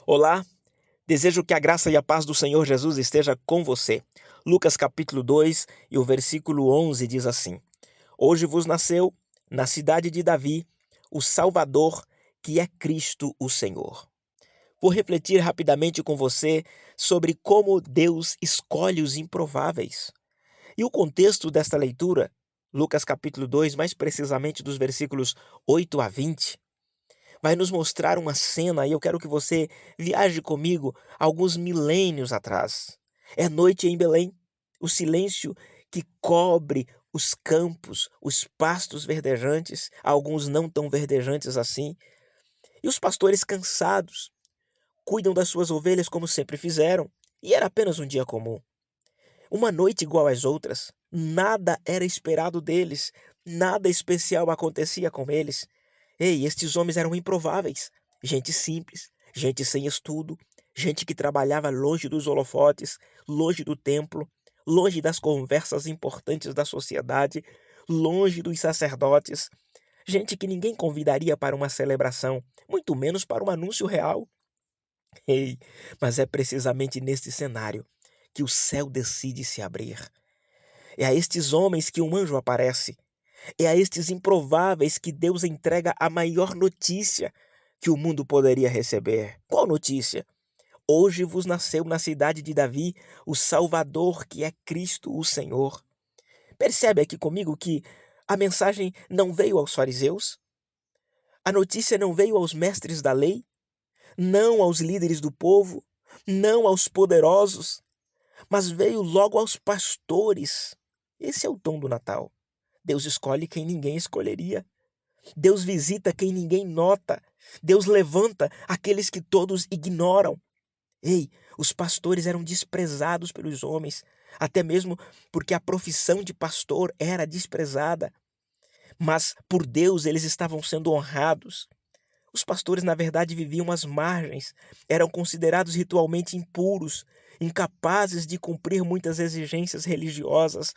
Olá, desejo que a graça e a paz do Senhor Jesus esteja com você. Lucas capítulo 2 e o versículo 11 diz assim: Hoje vos nasceu, na cidade de Davi, o Salvador, que é Cristo o Senhor. Vou refletir rapidamente com você sobre como Deus escolhe os improváveis. E o contexto desta leitura, Lucas capítulo 2, mais precisamente dos versículos 8 a 20, vai nos mostrar uma cena e eu quero que você viaje comigo alguns milênios atrás. É noite em Belém, o silêncio que cobre os campos, os pastos verdejantes, alguns não tão verdejantes assim, e os pastores cansados cuidam das suas ovelhas como sempre fizeram, e era apenas um dia comum. Uma noite igual às outras, nada era esperado deles, nada especial acontecia com eles. Ei, estes homens eram improváveis, gente simples, gente sem estudo, gente que trabalhava longe dos holofotes, longe do templo, longe das conversas importantes da sociedade, longe dos sacerdotes, gente que ninguém convidaria para uma celebração, muito menos para um anúncio real. Ei, mas é precisamente neste cenário que o céu decide se abrir. É a estes homens que um anjo aparece. É a estes improváveis que Deus entrega a maior notícia que o mundo poderia receber. Qual notícia? Hoje vos nasceu na cidade de Davi o Salvador, que é Cristo o Senhor. Percebe aqui comigo que a mensagem não veio aos fariseus? A notícia não veio aos mestres da lei? Não aos líderes do povo? Não aos poderosos? Mas veio logo aos pastores. Esse é o tom do Natal. Deus escolhe quem ninguém escolheria. Deus visita quem ninguém nota. Deus levanta aqueles que todos ignoram. Ei, os pastores eram desprezados pelos homens, até mesmo porque a profissão de pastor era desprezada. Mas por Deus eles estavam sendo honrados. Os pastores, na verdade, viviam às margens, eram considerados ritualmente impuros, incapazes de cumprir muitas exigências religiosas.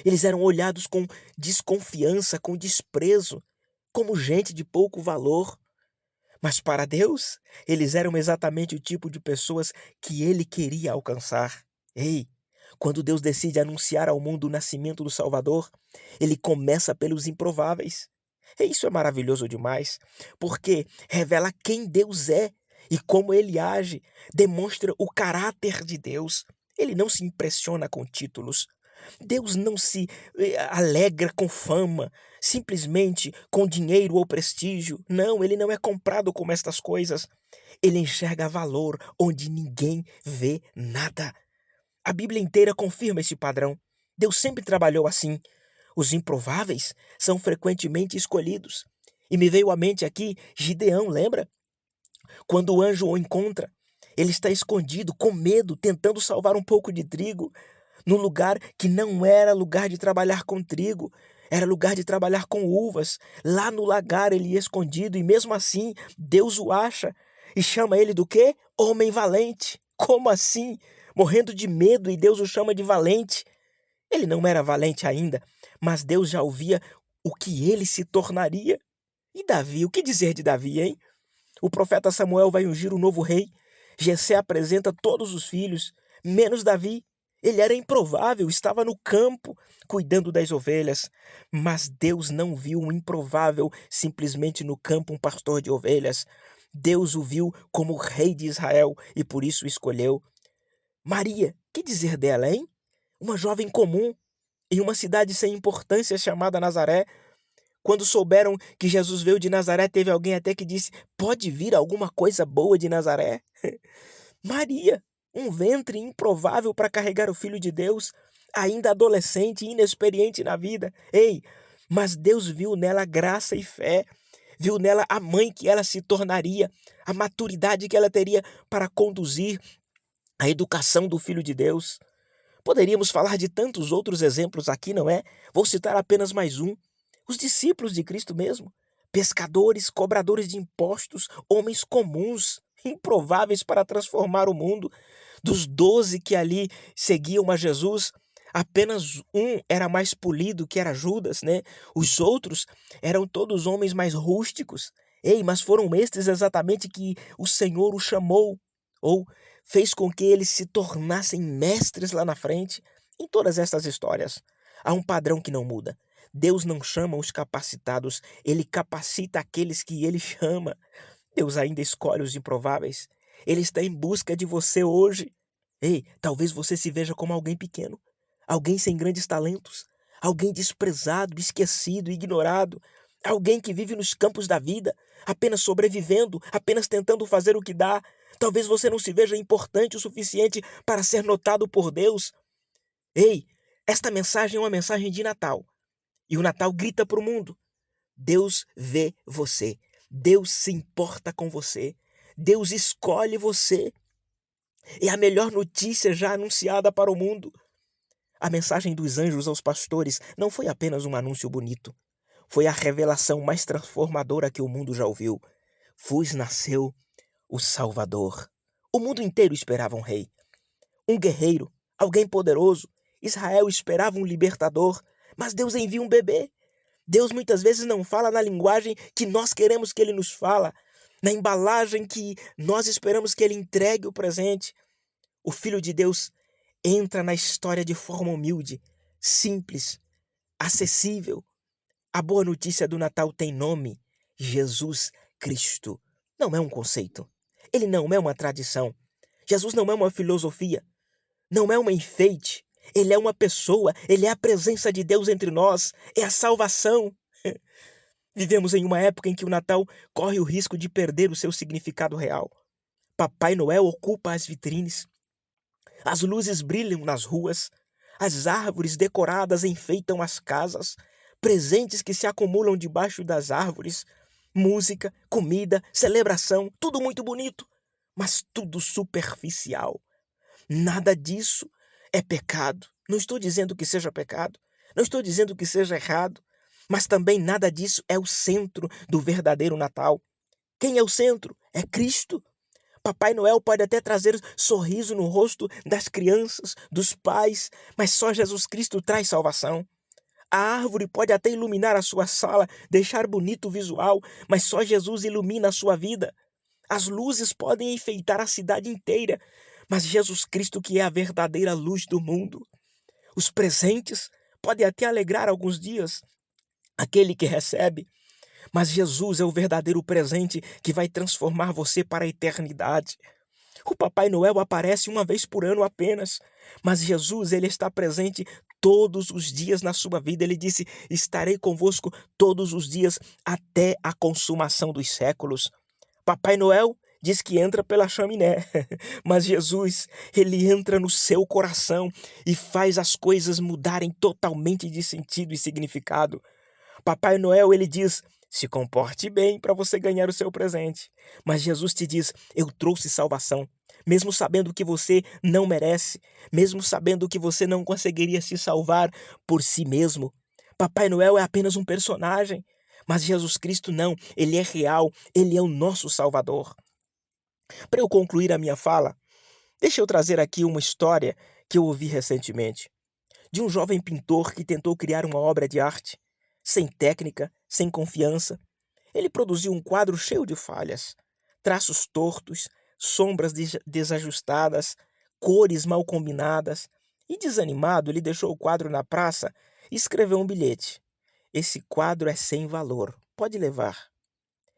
Eles eram olhados com desconfiança, com desprezo, como gente de pouco valor. Mas para Deus, eles eram exatamente o tipo de pessoas que ele queria alcançar. Ei, quando Deus decide anunciar ao mundo o nascimento do Salvador, ele começa pelos improváveis. E isso é maravilhoso demais, porque revela quem Deus é e como ele age, demonstra o caráter de Deus. Ele não se impressiona com títulos. Deus não se alegra com fama, simplesmente com dinheiro ou prestígio. Não, ele não é comprado como estas coisas. Ele enxerga valor onde ninguém vê nada. A Bíblia inteira confirma esse padrão. Deus sempre trabalhou assim. Os improváveis são frequentemente escolhidos. E me veio à mente aqui Gideão, lembra? Quando o anjo o encontra, ele está escondido, com medo, tentando salvar um pouco de trigo, num lugar que não era lugar de trabalhar com trigo, era lugar de trabalhar com uvas. Lá no lagar ele ia escondido e mesmo assim Deus o acha e chama ele do quê? Homem valente. Como assim? Morrendo de medo e Deus o chama de valente. Ele não era valente ainda, mas Deus já ouvia o que ele se tornaria. E Davi, o que dizer de Davi, hein? O profeta Samuel vai ungir o novo rei. Jessé apresenta todos os filhos, menos Davi. Ele era improvável, estava no campo, cuidando das ovelhas. Mas Deus não viu um improvável simplesmente no campo um pastor de ovelhas. Deus o viu como rei de Israel e por isso o escolheu. Maria, que dizer dela, hein? Uma jovem comum, em uma cidade sem importância chamada Nazaré. Quando souberam que Jesus veio de Nazaré, teve alguém até que disse: pode vir alguma coisa boa de Nazaré? Maria, um ventre improvável para carregar o Filho de Deus, ainda adolescente e inexperiente na vida. Ei, mas Deus viu nela graça e fé, viu nela a mãe que ela se tornaria, a maturidade que ela teria para conduzir a educação do Filho de Deus. Poderíamos falar de tantos outros exemplos aqui, não é? Vou citar apenas mais um. Os discípulos de Cristo mesmo. Pescadores, cobradores de impostos, homens comuns, improváveis para transformar o mundo. Dos 12 que ali seguiam a Jesus, apenas um era mais polido, que era Judas, né? Os outros eram todos homens mais rústicos. Ei, mas foram estes exatamente que o Senhor o chamou, ou fez com que eles se tornassem mestres lá na frente. Em todas estas histórias, há um padrão que não muda. Deus não chama os capacitados, Ele capacita aqueles que Ele chama. Deus ainda escolhe os improváveis. Ele está em busca de você hoje. Ei, talvez você se veja como alguém pequeno, alguém sem grandes talentos, alguém desprezado, esquecido, ignorado, alguém que vive nos campos da vida, apenas sobrevivendo, apenas tentando fazer o que dá. Talvez você não se veja importante o suficiente para ser notado por Deus. Ei, esta mensagem é uma mensagem de Natal. E o Natal grita para o mundo: Deus vê você. Deus se importa com você. Deus escolhe você. É a melhor notícia já anunciada para o mundo. A mensagem dos anjos aos pastores não foi apenas um anúncio bonito. Foi a revelação mais transformadora que o mundo já ouviu. Vos nasceu o Salvador. O mundo inteiro esperava um rei, um guerreiro, alguém poderoso. Israel esperava um libertador, mas Deus envia um bebê. Deus muitas vezes não fala na linguagem que nós queremos que Ele nos fala, na embalagem que nós esperamos que Ele entregue o presente. O Filho de Deus entra na história de forma humilde, simples, acessível. A boa notícia do Natal tem nome: Jesus Cristo. Não é um conceito. Ele não é uma tradição. Jesus não é uma filosofia. Não é um enfeite. Ele é uma pessoa. Ele é a presença de Deus entre nós. É a salvação. Vivemos em uma época em que o Natal corre o risco de perder o seu significado real. Papai Noel ocupa as vitrines. As luzes brilham nas ruas. As árvores decoradas enfeitam as casas. Presentes que se acumulam debaixo das árvores. Música, comida, celebração, tudo muito bonito, mas tudo superficial. Nada disso é pecado. Não estou dizendo que seja pecado. Não estou dizendo que seja errado. Mas também nada disso é o centro do verdadeiro Natal. Quem é o centro? É Cristo. Papai Noel pode até trazer sorriso no rosto das crianças, dos pais, mas só Jesus Cristo traz salvação. A árvore pode até iluminar a sua sala, deixar bonito o visual, mas só Jesus ilumina a sua vida. As luzes podem enfeitar a cidade inteira, mas Jesus Cristo que é a verdadeira luz do mundo. Os presentes podem até alegrar alguns dias aquele que recebe, mas Jesus é o verdadeiro presente que vai transformar você para a eternidade. O Papai Noel aparece uma vez por ano apenas, mas Jesus, ele está presente todos os dias na sua vida. Ele disse: estarei convosco todos os dias até a consumação dos séculos. Papai Noel diz que entra pela chaminé, mas Jesus, ele entra no seu coração e faz as coisas mudarem totalmente de sentido e significado. Papai Noel, ele diz: se comporte bem para você ganhar o seu presente. Mas Jesus te diz: eu trouxe salvação. Mesmo sabendo que você não merece, mesmo sabendo que você não conseguiria se salvar por si mesmo. Papai Noel é apenas um personagem, mas Jesus Cristo não, ele é real, ele é o nosso Salvador. Para eu concluir a minha fala, deixa eu trazer aqui uma história que eu ouvi recentemente, de um jovem pintor que tentou criar uma obra de arte, sem técnica, sem confiança. Ele produziu um quadro cheio de falhas, traços tortos, sombras desajustadas, cores mal combinadas. E desanimado, ele deixou o quadro na praça e escreveu um bilhete: esse quadro é sem valor, pode levar.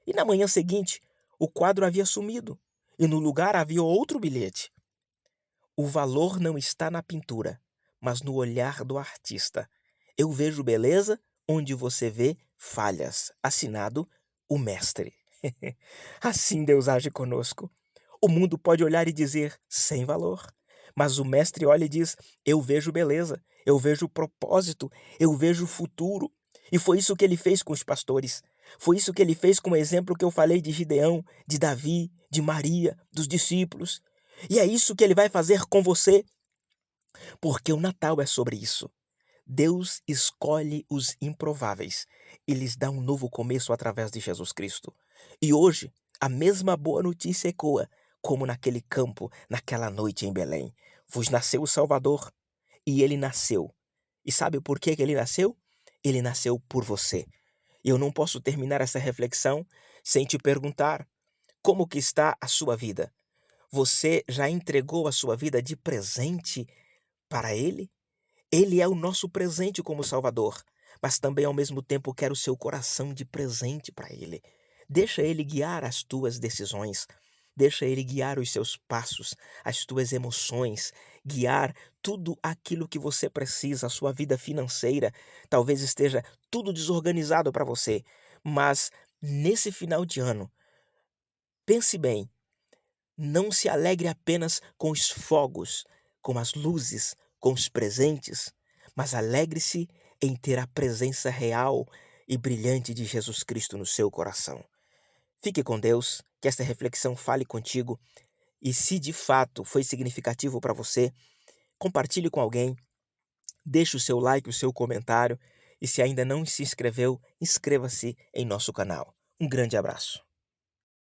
E na manhã seguinte, o quadro havia sumido, e no lugar havia outro bilhete: o valor não está na pintura, mas no olhar do artista. Eu vejo beleza onde você vê falhas. Assinado, o mestre. Assim Deus age conosco. O mundo pode olhar e dizer sem valor, mas o mestre olha e diz: eu vejo beleza, eu vejo propósito, eu vejo futuro. E foi isso que ele fez com os pastores. Foi isso que ele fez com o exemplo que eu falei de Gideão, de Davi, de Maria, dos discípulos. E é isso que ele vai fazer com você, porque o Natal é sobre isso. Deus escolhe os improváveis e lhes dá um novo começo através de Jesus Cristo. E hoje, a mesma boa notícia ecoa, como naquele campo, naquela noite em Belém. Vos nasceu o Salvador, e ele nasceu. E sabe por que ele nasceu? Ele nasceu por você. Eu não posso terminar essa reflexão sem te perguntar: como que está a sua vida? Você já entregou a sua vida de presente para Ele? Ele é o nosso presente como Salvador, mas também ao mesmo tempo quer o seu coração de presente para Ele. Deixa Ele guiar as tuas decisões, deixa Ele guiar os seus passos, as tuas emoções, guiar tudo aquilo que você precisa, a sua vida financeira. Talvez esteja tudo desorganizado para você, mas nesse final de ano, pense bem, não se alegre apenas com os fogos, com as luzes, com os presentes, mas alegre-se em ter a presença real e brilhante de Jesus Cristo no seu coração. Fique com Deus, que esta reflexão fale contigo e, se de fato foi significativo para você, compartilhe com alguém, deixe o seu like, o seu comentário e, se ainda não se inscreveu, inscreva-se em nosso canal. Um grande abraço.